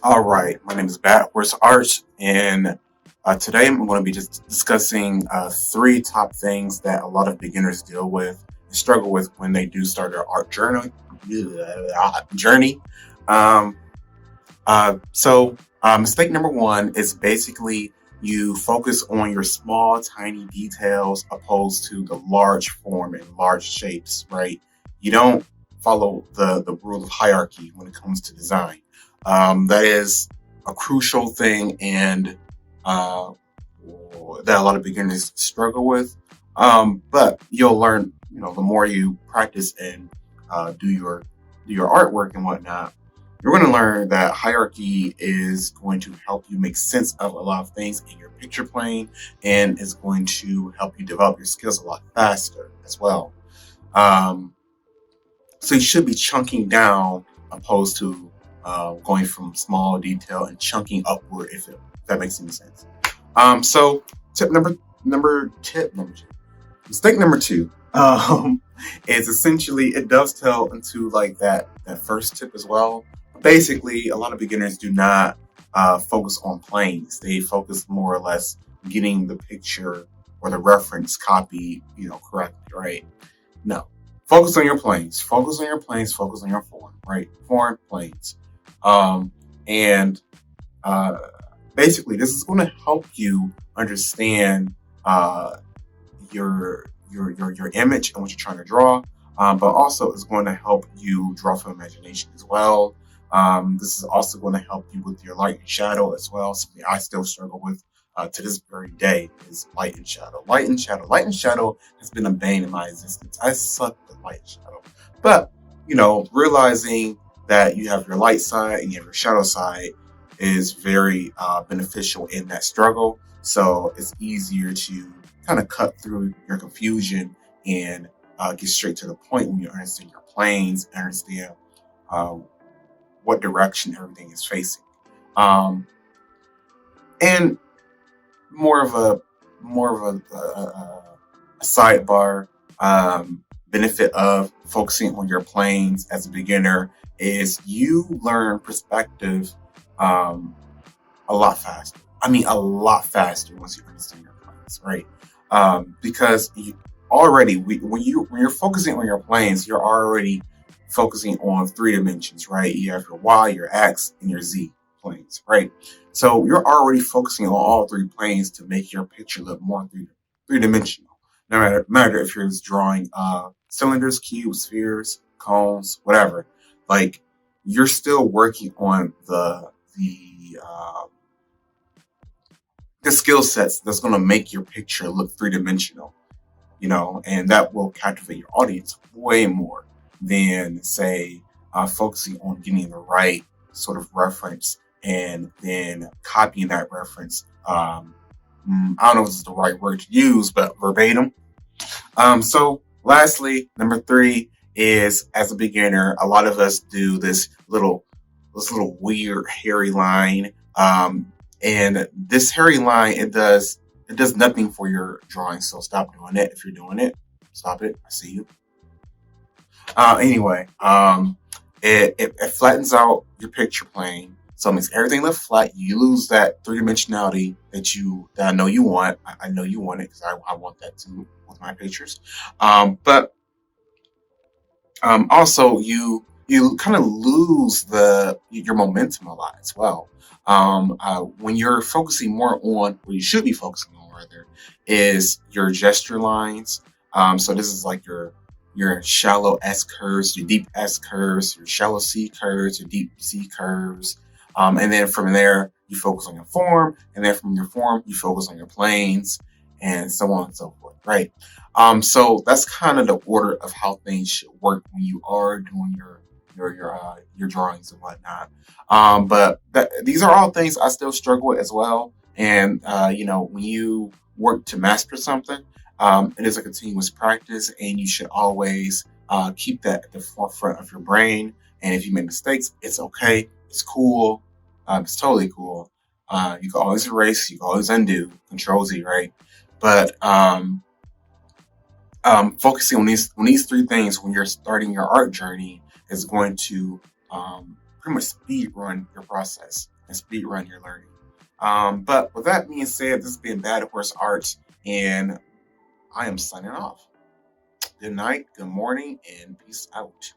All right, my name is Bat Arch, and today I'm going to be just discussing three top things that a lot of beginners deal with and struggle with when they do start their art journey. Um, Mistake number one is basically you focus on your small, tiny details opposed to the large form and large shapes, right? You don't follow the rule of hierarchy when it comes to design. That is a crucial thing, and uh, that a lot of beginners struggle with. But you'll learn, the more you practice and do your artwork and whatnot, you're going to learn that hierarchy is going to help you make sense of a lot of things in your picture plane, and is going to help you develop your skills a lot faster as well. Um, so you should be chunking down opposed to going from small detail and chunking upward, if that makes any sense. So tip number two. Mistake number two is essentially it dovetail into like that first tip as well. Basically, a lot of beginners do not focus on planes. They focus more or less getting the picture or the reference copy, correctly, right? No. Focus on your planes. Focus on your planes. Focus on your form, right? Foreign planes. And uh, Basically, this is going to help you understand your image and what you're trying to draw, but also it's going to help you draw from imagination as well. This is also going to help you with your light and shadow as well. Something I still struggle with to this very day is light and shadow. Light and shadow has been a bane in my existence. I suck with light and shadow, but realizing that you have your light side and you have your shadow side is very beneficial in that struggle. So it's easier to kind of cut through your confusion and get straight to the point when you understand your planes, understand uh, what direction everything is facing. Um, and more of a more of a sidebar benefit of focusing on your planes as a beginner is you learn perspective um, a lot faster. I mean, a lot faster once you understand your planes, right? Because when you're focusing on your planes, you're already focusing on three dimensions, right? You have your Y, your X, and your Z planes, right? So you're already focusing on all three planes to make your picture look more three dimensional. No matter if you're just drawing cylinders, cubes, spheres, cones, whatever. Like you're still working on the skill sets that's going to make your picture look three dimensional, and that will captivate your audience way more than, say, focusing on getting the right sort of reference and then copying that reference. I don't know if this is the right word to use, but verbatim. Lastly, number three is as a beginner, a lot of us do this little weird hairy line. And this hairy line, it does nothing for your drawing. So stop doing it. If you're doing it, stop it. I see you. Anyway, it flattens out your picture plane. So it makes everything look flat. You lose that three dimensionality that I know you want. I know you want it because I want that too with my pictures. But Also you kind of lose the your momentum a lot as well. When you're focusing more on what you should be focusing on rather is your gesture lines. So this is like your shallow S curves, your deep S curves, your shallow C curves, your deep C curves. And then from there, you focus on your form, and then from your form, you focus on your planes, and so on and so forth, right? So that's kind of the order of how things should work when you are doing your drawings and whatnot. But these are all things I still struggle with as well. And when you work to master something, it is a continuous practice, and you should always keep that at the forefront of your brain. And if you make mistakes, it's okay. It's cool. It's totally cool. You can always erase. You can always undo. Control Z, right? But focusing on these three things when you're starting your art journey is going to pretty much speed run your process and speed run your learning. But with that being said, this has been Bad Horse Art, and I am signing off. Good night, good morning, and peace out.